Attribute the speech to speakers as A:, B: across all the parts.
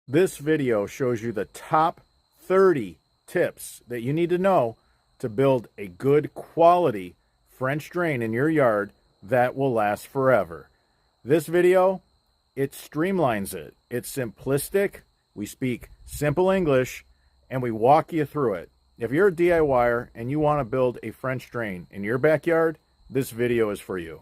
A: This video shows you the top 30 tips that you need to know to build a good quality French drain in your yard that will last forever. This video, it streamlines it. It's simplistic. We speak simple English and we walk you through it. If you're a DIYer and you want to build a French drain in your backyard, this video is for you.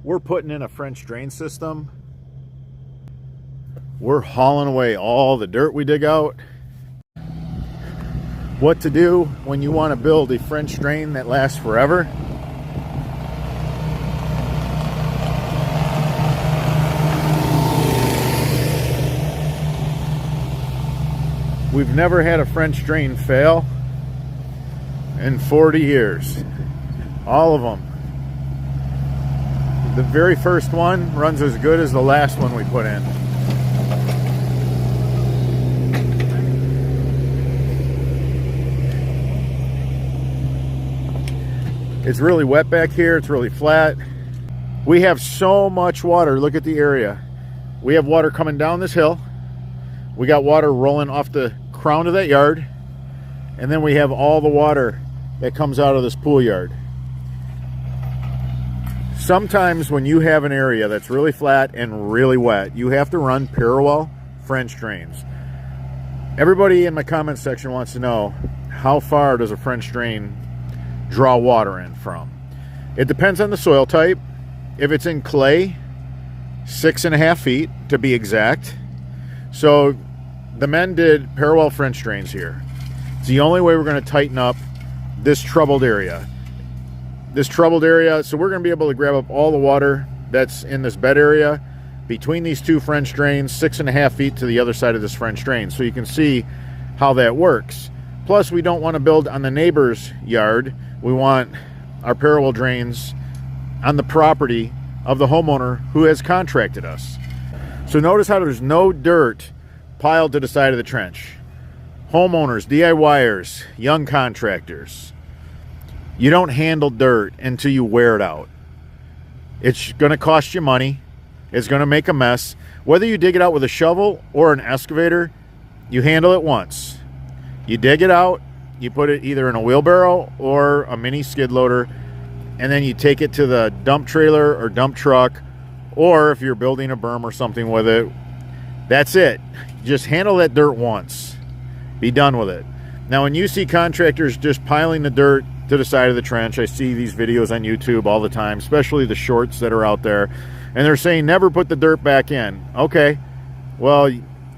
A: We're putting in a French drain system. We're hauling away all the dirt we dig out. What to do when you want to build a French drain that lasts forever. We've never had a French drain fail in 40 years. All of them. The very first one runs as good as the last one we put in. It's really wet back here. It's really flat. We have so much water. Look at the area. We have water coming down this hill. We got water rolling off the crown of that yard. And then we have all the water that comes out of this pool yard. Sometimes when you have an area that's really flat and really wet, you have to run parallel French drains. Everybody in my comment section wants to know, how far does a French drain draw water in from? It depends on the soil type. If it's in clay, 6.5 feet to be exact. So the men did parallel French drains here. It's the only way we're going to tighten up this troubled area. So we're going to be able to grab up all the water that's in this bed area between these two French drains, 6.5 feet to the other side of this French drain. So you can see how that works. Plus, we don't want to build on the neighbor's yard. We want our parallel drains on the property of the homeowner who has contracted us. So notice how there's no dirt piled to the side of the trench. Homeowners, DIYers, young contractors, you don't handle dirt until you wear it out. It's going to cost you money. It's going to make a mess. Whether you dig it out with a shovel or an excavator, you handle it once. You dig it out, you put it either in a wheelbarrow or a mini skid loader, and then you take it to the dump trailer or dump truck, or if you're building a berm or something with it, that's it. Just handle that dirt once. Be done with it. Now, when you see contractors just piling the dirt to the side of the trench, I see these videos on YouTube all the time, especially the shorts that are out there, and they're saying never put the dirt back in. Okay, well,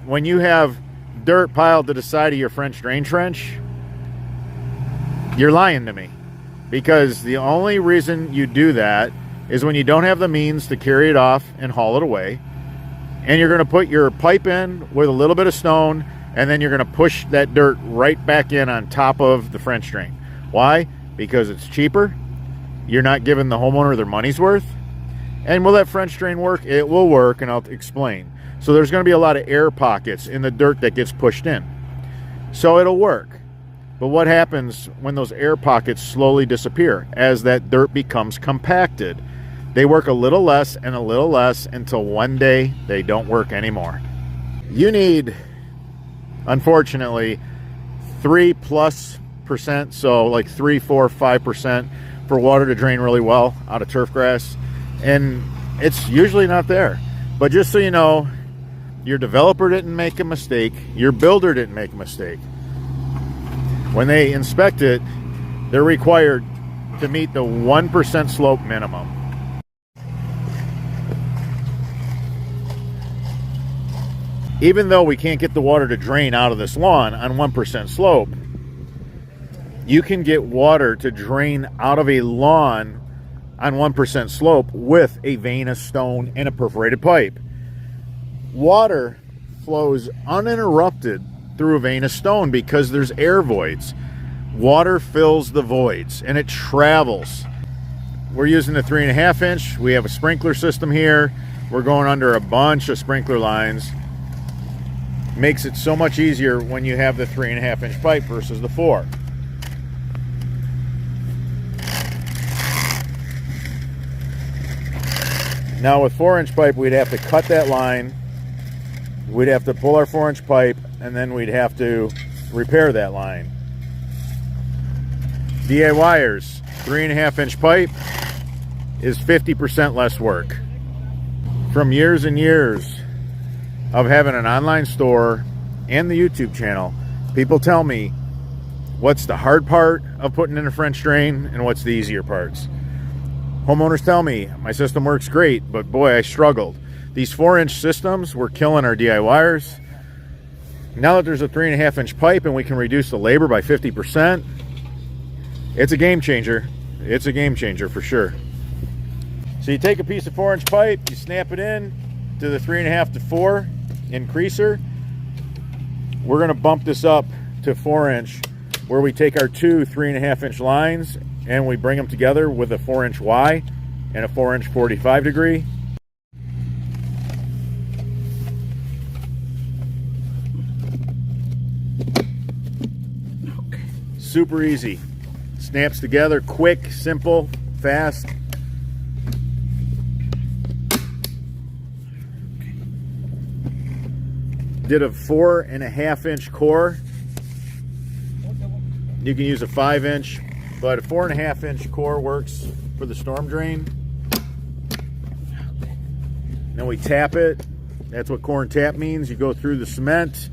A: when you have dirt piled to the side of your French drain trench, you're lying to me, because the only reason you do that is when you don't have the means to carry it off and haul it away, and you're going to put your pipe in with a little bit of stone, and then you're going to push that dirt right back in on top of the French drain. Why? Because it's cheaper. You're not giving the homeowner their money's worth. And will that French drain work? It will work, and I'll explain. So there's going to be a lot of air pockets in the dirt that gets pushed in. So it'll work. But what happens when those air pockets slowly disappear as that dirt becomes compacted? They work a little less and a little less until one day they don't work anymore. You need, unfortunately, 3+%, so like 3, 4, 5% for water to drain really well out of turf grass, and it's usually not there. But just so you know, your developer didn't make a mistake, your builder didn't make a mistake. When they inspect it, they're required to meet the 1% slope minimum. Even though we can't get the water to drain out of this lawn on 1% slope, you can get water to drain out of a lawn on 1% slope with a vein of stone and a perforated pipe. Water flows uninterrupted through a vein of stone because there's air voids. Water fills the voids and it travels. We're using the 3.5 inch. We have a sprinkler system here. We're going under a bunch of sprinkler lines. Makes it so much easier when you have the 3.5 inch pipe versus the 4. Now with 4-inch pipe, we'd have to cut that line. We'd have to pull our 4-inch pipe, and then we'd have to repair that line. DA wires, 3.5-inch pipe is 50% less work. From years and years of having an online store and the YouTube channel, people tell me what's the hard part of putting in a French drain and what's the easier parts. Homeowners tell me my system works great, but boy, I struggled. These 4-inch systems were killing our DI wires. Now that there's a 3.5-inch pipe and we can reduce the labor by 50%, it's a game changer. It's a game changer for sure. So you take a piece of 4-inch pipe, you snap it in to the 3.5 to 4 increaser. We're going to bump this up to 4-inch, where we take our two 3.5-inch lines and we bring them together with a 4-inch Y and a 4-inch 45 degree. Super easy. Snaps together, quick, simple, fast. Did a 4.5-inch core. You can use a 5-inch, but a 4.5-inch core works for the storm drain. Then we tap it. That's what core and tap means. You go through the cement.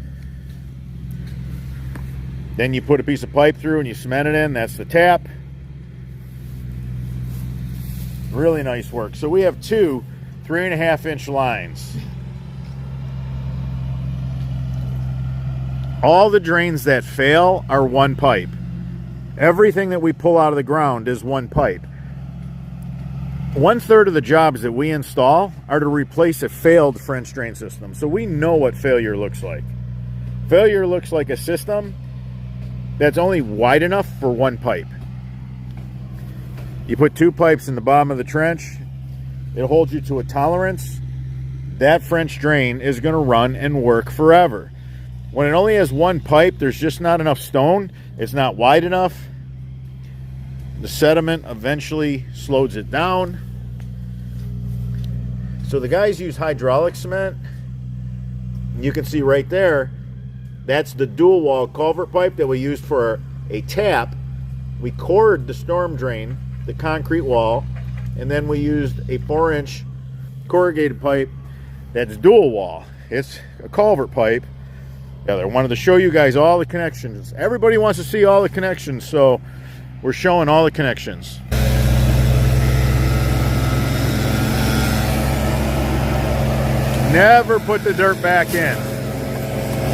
A: Then you put a piece of pipe through and you cement it in. That's the tap. Really nice work. So we have two 3.5-inch lines. All the drains that fail are one pipe. Everything that we pull out of the ground is one pipe. 1/3 of the jobs that we install are to replace a failed French drain system. So we know what failure looks like. Failure looks like a system that's only wide enough for one pipe. You put two pipes in the bottom of the trench, it holds you to a tolerance. That French drain is going to run and work forever. When it only has one pipe, there's just not enough stone. It's not wide enough. The sediment eventually slows it down. So the guys use hydraulic cement. You can see right there, that's the dual wall culvert pipe that we used for a tap. We cored the storm drain, the concrete wall, and then we used a 4-inch corrugated pipe that's dual wall. It's a culvert pipe. I wanted to show you guys all the connections. Everybody wants to see all the connections, so we're showing all the connections. Never put the dirt back in.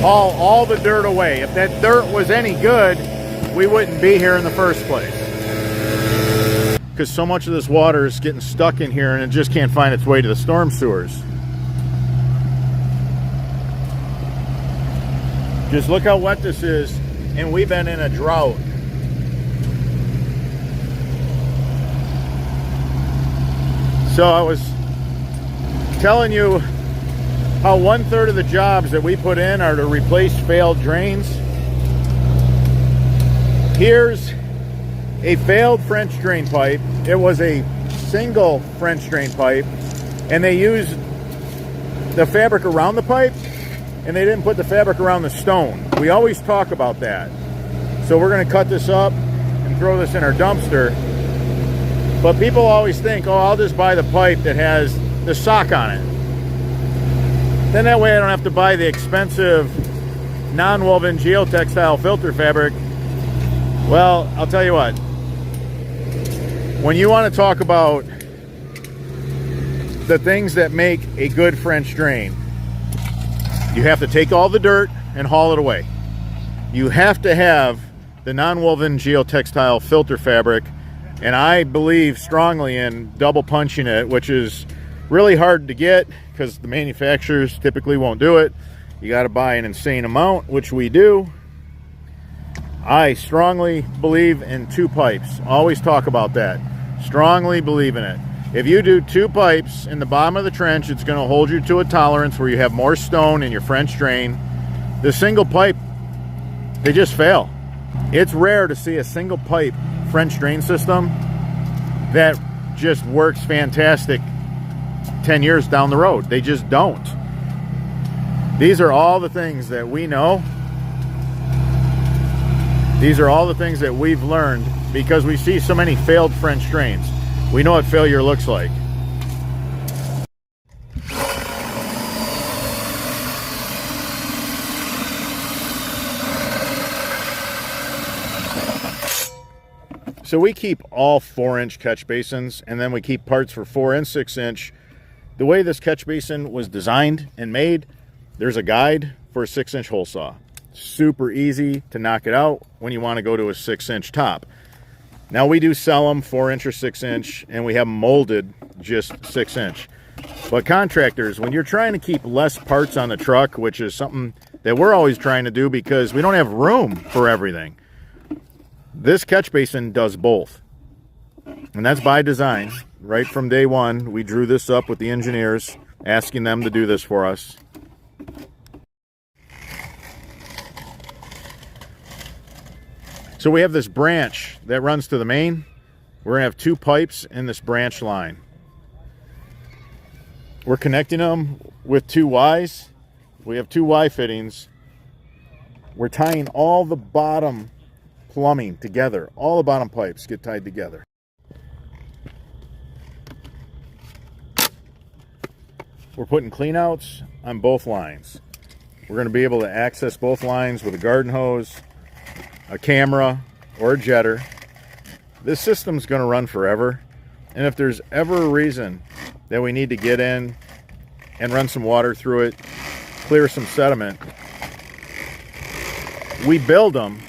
A: Haul all the dirt away. If that dirt was any good, we wouldn't be here in the first place. Because so much of this water is getting stuck in here and it just can't find its way to the storm sewers. Just look how wet this is, and we've been in a drought. So I was telling you how 1/3 of the jobs that we put in are to replace failed drains. Here's a failed French drain pipe. It was a single French drain pipe, and they used the fabric around the pipe, and they didn't put the fabric around the stone. We always talk about that. So we're going to cut this up and throw this in our dumpster. But people always think, oh, I'll just buy the pipe that has the sock on it. Then that way I don't have to buy the expensive non-woven geotextile filter fabric. Well, I'll tell you what. When you want to talk about the things that make a good French drain, you have to take all the dirt and haul it away. You have to have the non-woven geotextile filter fabric, and I believe strongly in double punching it, which is really hard to get because the manufacturers typically won't do it. You got to buy an insane amount, which we do. I strongly believe in 2 pipes. Always talk about that. Strongly believe in it. If you do 2 pipes in the bottom of the trench, it's going to hold you to a tolerance where you have more stone in your French drain. The single pipe, they just fail. It's rare to see a single pipe French drain system that just works fantastic 10 years down the road. They just don't. These are all the things that we know. These are all the things that we've learned because we see so many failed French drains. We know what failure looks like. So we keep all 4-inch catch basins, and then we keep parts for 4 and 6-inch. The way this catch basin was designed and made, there's a guide for a 6-inch hole saw. Super easy to knock it out when you want to go to a 6-inch top. Now we do sell them 4-inch or 6-inch, and we have them molded just 6-inch. But contractors, when you're trying to keep less parts on the truck, which is something that we're always trying to do because we don't have room for everything, this catch basin does both. And that's by design. Right from day one, we drew this up with the engineers, asking them to do this for us. So we have this branch that runs to the main. We're gonna have 2 pipes in this branch line. We're connecting them with 2 Ys. We have 2 Y fittings. We're tying all the bottom plumbing together. All the bottom pipes get tied together. We're putting cleanouts on both lines. We're going to be able to access both lines with a garden hose, a camera, or a jetter. This system's going to run forever. And if there's ever a reason that we need to get in and run some water through it, clear some sediment, we build them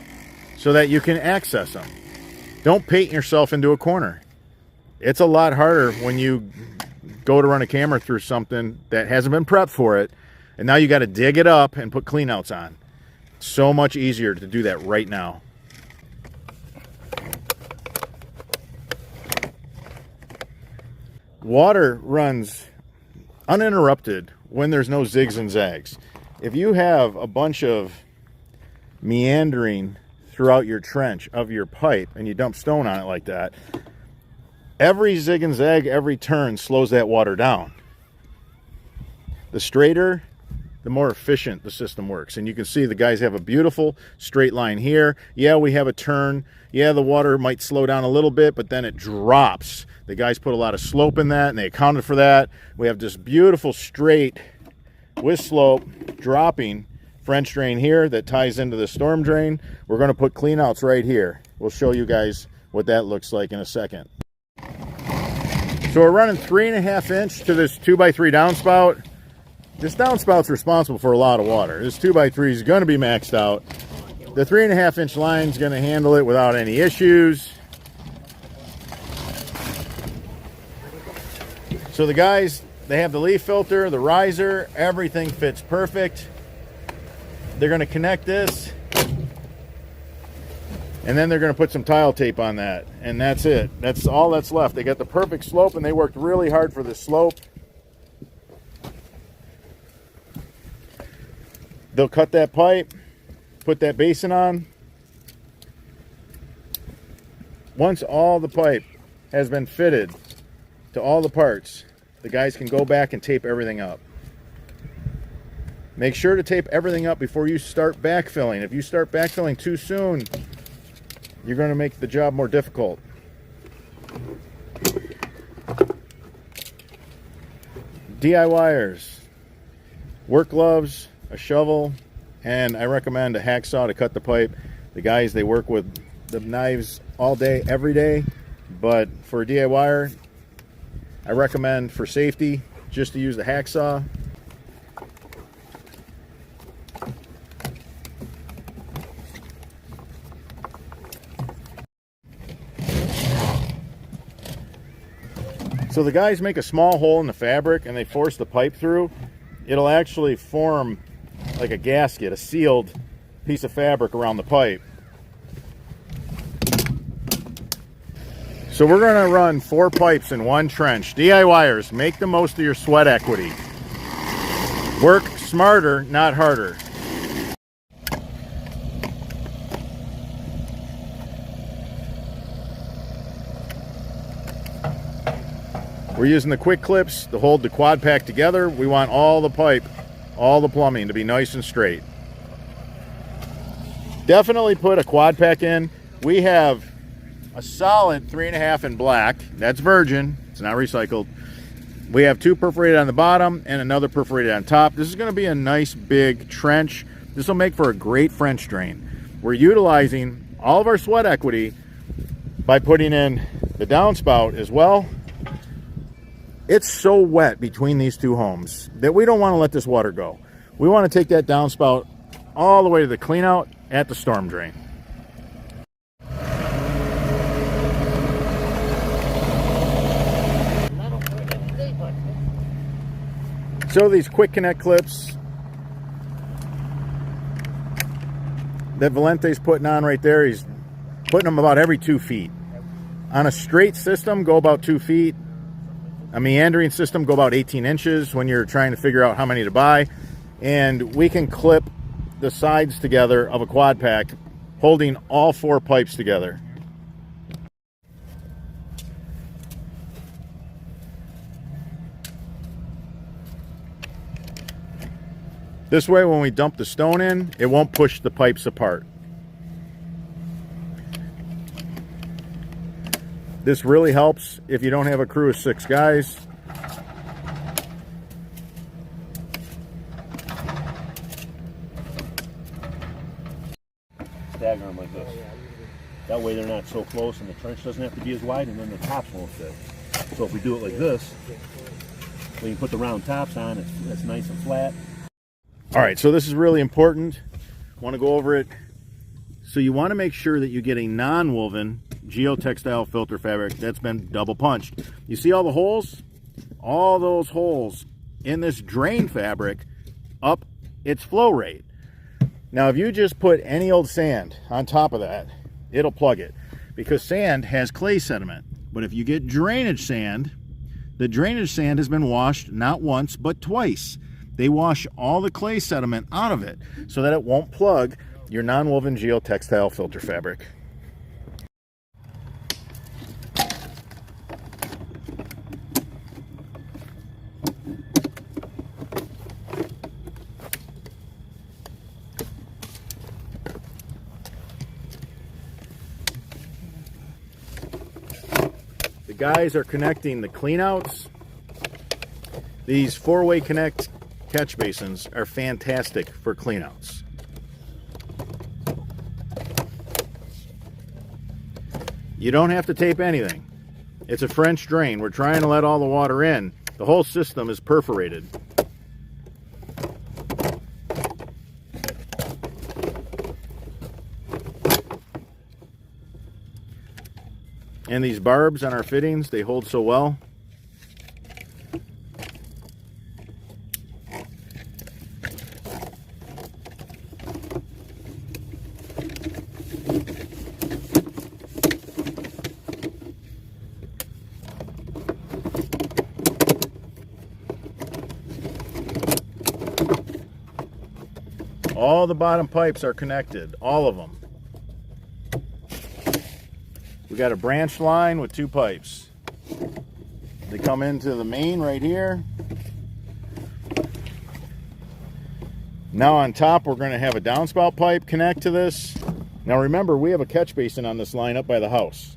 A: so that you can access them. Don't paint yourself into a corner. It's a lot harder when you go to run a camera through something that hasn't been prepped for it, and now you got to dig it up and put cleanouts on. So much easier to do that right now. Water runs uninterrupted when there's no zigs and zags. If you have a bunch of meandering throughout your trench of your pipe and you dump stone on it like that, every zig and zag, every turn slows that water down. The straighter, the more efficient the system works. And you can see the guys have a beautiful straight line here. Yeah, we have a turn. Yeah, the water might slow down a little bit, but then it drops. The guys put a lot of slope in that, and they accounted for that. We have this beautiful straight with slope dropping French drain here that ties into the storm drain. We're going to put cleanouts right here. We'll show you guys what that looks like in a second. So we're running 3.5 inch to this 2x3 downspout. This downspout's responsible for a lot of water. This 2x3 is going to be maxed out. The 3.5 inch line is going to handle it without any issues. So the guys, they have the leaf filter, the riser, everything fits perfect. They're going to connect this, and then they're going to put some tile tape on that, and that's it. That's all that's left. They got the perfect slope, and they worked really hard for the slope. They'll cut that pipe, put that basin on. Once all the pipe has been fitted to all the parts, the guys can go back and tape everything up. Make sure to tape everything up before you start backfilling. If you start backfilling too soon, you're going to make the job more difficult. DIYers, work gloves, a shovel, and I recommend a hacksaw to cut the pipe. The guys, they work with the knives all day, every day, but for a DIYer, I recommend for safety just to use the hacksaw. So the guys make a small hole in the fabric and they force the pipe through. It'll actually form like a gasket, a sealed piece of fabric around the pipe. So we're going to run 4 pipes in one trench. DIYers, make the most of your sweat equity. Work smarter, not harder. We're We're using the quick clips to hold the quad pack together. We want all the pipe, all the plumbing to be nice and straight. Definitely put a quad pack in. We have a solid 3.5 in black. That's virgin. It's not recycled. We have 2 perforated on the bottom and another perforated on top. This is going to be a nice big trench. This will make for a great French drain. We're utilizing all of our sweat equity by putting in the downspout as well. It's so wet between these 2 homes that we don't want to let this water go. We want to take that downspout all the way to the clean out at the storm drain. So these quick connect clips that Valente's putting on right there, he's putting them about every 2 feet. On a straight system, go about 2 feet. A meandering system, go about 18 inches when you're trying to figure out how many to buy. And we can clip the sides together of a quad pack, holding all 4 pipes together. This way, when we dump the stone in, it won't push the pipes apart. This really helps if you don't have a crew of 6 guys.
B: Stagger them like this. That way they're not so close and the trench doesn't have to be as wide, and then the tops won't fit. So if we do it like this, we can put the round tops on, it's nice and flat.
A: All right, so this is really important. I want to go over it. So you want to make sure that you get a non-woven geotextile filter fabric that's been double punched. You see all the holes? All those holes in this drain fabric up its flow rate. Now, if you just put any old sand on top of that, it'll plug it, because sand has clay sediment. But if you get drainage sand, the drainage sand has been washed not once, but twice. They wash all the clay sediment out of it so that it won't plug your non-woven geotextile filter fabric. The guys are connecting the cleanouts. These 4-way connect catch basins are fantastic for cleanouts. You don't have to tape anything. It's a French drain. We're trying to let all the water in. The whole system is perforated. And these barbs on our fittings, they hold so well. All the bottom pipes are connected, all of them. We got a branch line with 2 pipes. They come into the main right here. Now on top, we're going to have a downspout pipe connect to this. Now remember, we have a catch basin on this line up by the house.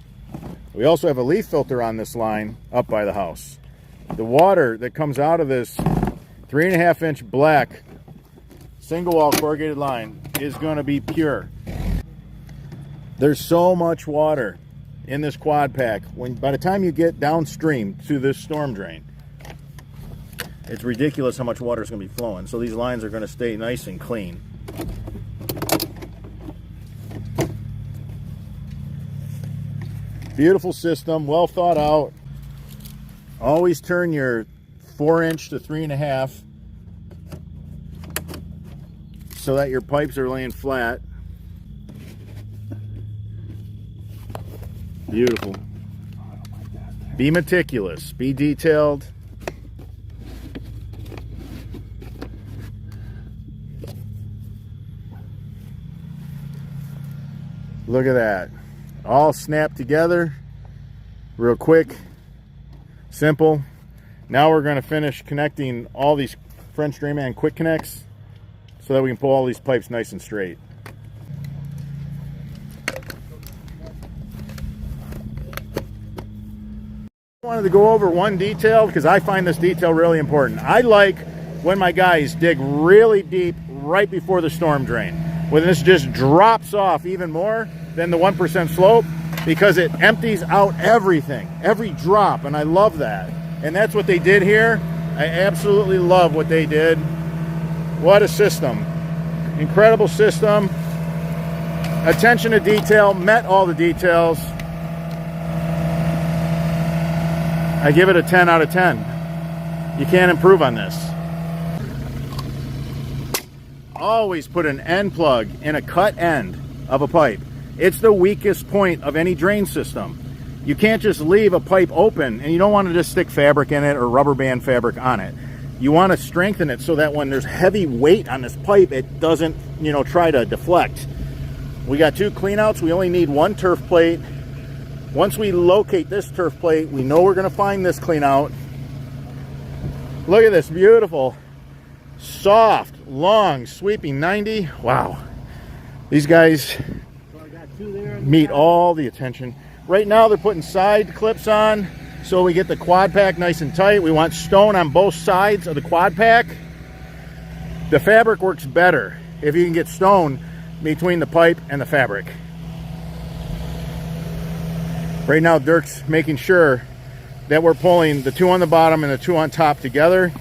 A: We also have a leaf filter on this line up by the house. The water that comes out of this 3.5 inch black single wall corrugated line is going to be pure. There's so much water in this quad pack. By the time you get downstream to this storm drain, it's ridiculous how much water is going to be flowing. So these lines are going to stay nice and clean. Beautiful system, well thought out. Always turn your 4-inch to 3.5 so that your pipes are laying flat. Beautiful. Be meticulous, be detailed. Look at that. All snapped together. Real quick, simple. Now we're going to finish connecting all these French Drainman quick connects so that we can pull all these pipes nice and straight. I wanted to go over one detail because I find this detail really important. I like when my guys dig really deep right before the storm drain, when this just drops off even more than the 1% slope, because it empties out everything, every drop, and I love that. And that's what they did here. I absolutely love what they did. What a system. Incredible system. Attention to detail, met all the details. I give it a 10 out of 10. You can't improve on this. Always put an end plug in a cut end of a pipe. It's the weakest point of any drain system. You can't just leave a pipe open, and you don't want to just stick fabric in it or rubber band fabric on it. You want to strengthen it so that when there's heavy weight on this pipe, it doesn't, try to deflect. We got 2 cleanouts. We only need 1 turf plate. Once we locate this turf plate, we know we're going to find this cleanout. Look at this, beautiful, soft, long, sweeping 90. Wow. These guys meet all the attention. Right now they're putting side clips on so we get the quad pack nice and tight. We want stone on both sides of the quad pack. The fabric works better if you can get stone between the pipe and the fabric. Right now Dirk's making sure that we're pulling the 2 on the bottom and the 2 on top together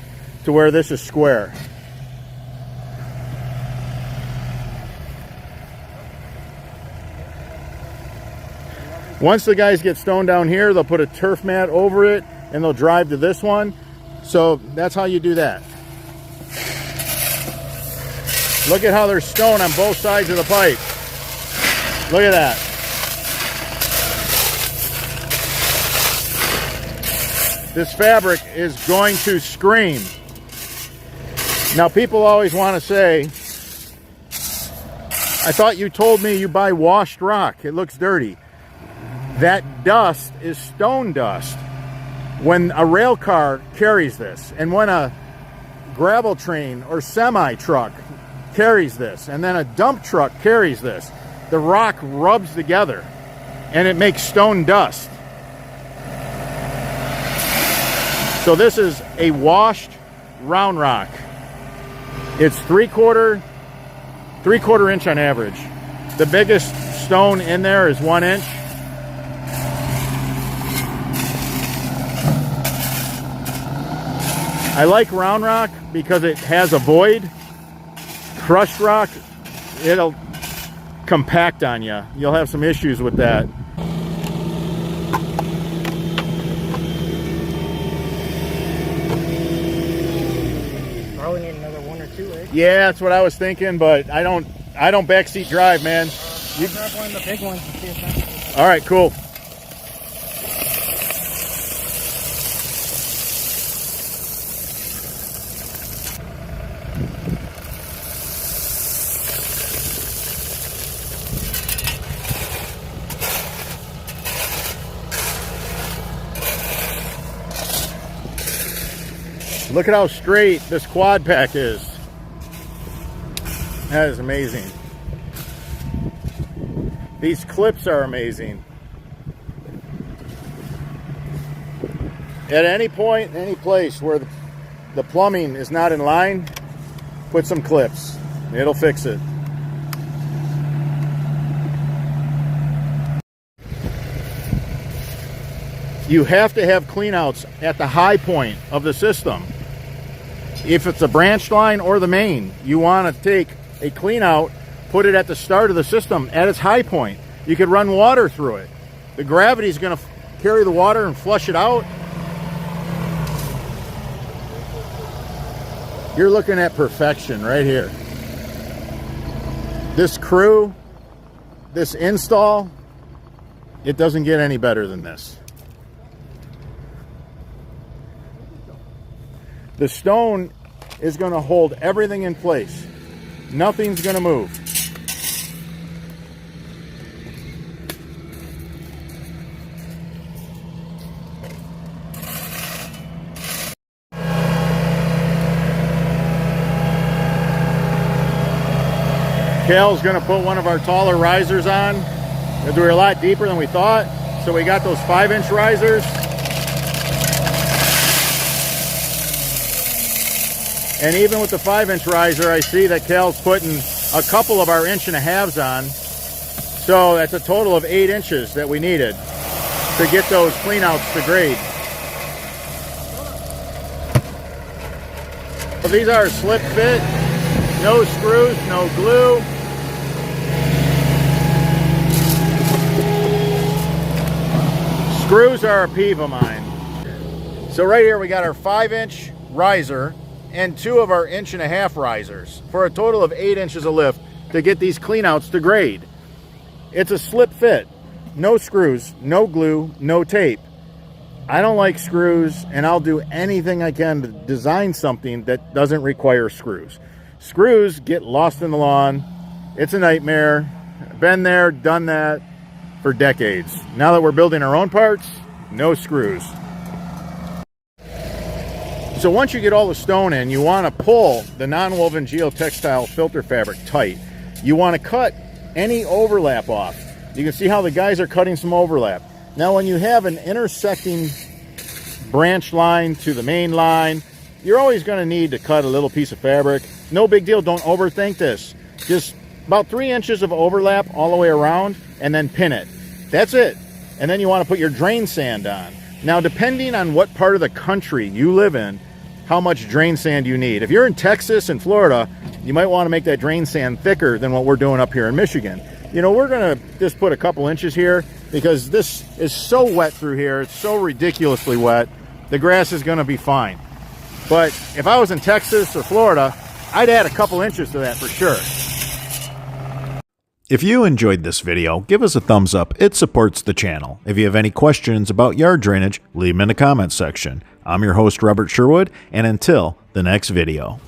A: to where this is square. Once the guys get stone down here, they'll put a turf mat over it and they'll drive to this one. So that's how you do that. Look at how there's stone on both sides of the pipe. Look at that. This fabric is going to scream. Now people always want to say, I thought you told me you buy washed rock. It looks dirty. That dust is stone dust. When a rail car carries this, and when a gravel train or semi truck carries this, and then a dump truck carries this, the rock rubs together and it makes stone dust. So this is a washed round rock. It's 3/4 inch on average. The biggest stone in there is 1 inch. I like round rock because it has a void. Crushed rock, it'll compact on you. You'll have some issues with that.
C: Probably need another 1 or 2, eh?
A: Yeah, that's what I was thinking, but I don't backseat drive, man.
C: I'll grab one of the big ones and see if that's...
A: All right, cool. Look at how straight this quad pack is. That is amazing. These clips are amazing. At any point, any place where the plumbing is not in line, put some clips. It'll fix it. You have to have cleanouts at the high point of the system. If it's a branch line or the main, you want to take a clean out, put it at the start of the system at its high point. You could run water through it. The gravity is going to carry the water and flush it out. You're looking at perfection right here. This crew, this install, it doesn't get any better than this. The stone is going to hold everything in place. Nothing's going to move. Kale's gonna put one of our taller risers on, because we're a lot deeper than we thought. So we got those 5-inch risers. And even with the 5-inch riser, I see that Kale's putting a couple of our 1.5-inch on. So that's a total of 8 inches that we needed to get those cleanouts to grade. So these are slip fit, no screws, no glue. Screws are a peeve of mine. So right here we got our 5-inch riser and 2 of our 1.5-inch risers for a total of 8 inches of lift to get these cleanouts to grade. It's a slip fit, no screws, no glue, no tape. I don't like screws, and I'll do anything I can to design something that doesn't require screws. Screws get lost in the lawn. It's a nightmare. Been there, done that for decades. Now that we're building our own parts, no screws. So once you get all the stone in, you want to pull the non-woven geotextile filter fabric tight. You want to cut any overlap off. You can see how the guys are cutting some overlap. Now when you have an intersecting branch line to the main line, you're always going to need to cut a little piece of fabric. No big deal, don't overthink this. Just about 3 inches of overlap all the way around and then pin it. That's it. And then you want to put your drain sand on. Now depending on what part of the country you live in, how much drain sand you need. If you're in Texas and Florida, you might want to make that drain sand thicker than what we're doing up here in Michigan. You know, we're going to just put a couple inches here because this is so wet through here. It's so ridiculously wet. The grass is going to be fine. But if I was in Texas or Florida, I'd add a couple inches to that for sure.
D: If you enjoyed this video, give us a thumbs up. It supports the channel. If you have any questions about yard drainage, leave them in the comments section. I'm your host, Robert Sherwood, and until the next video.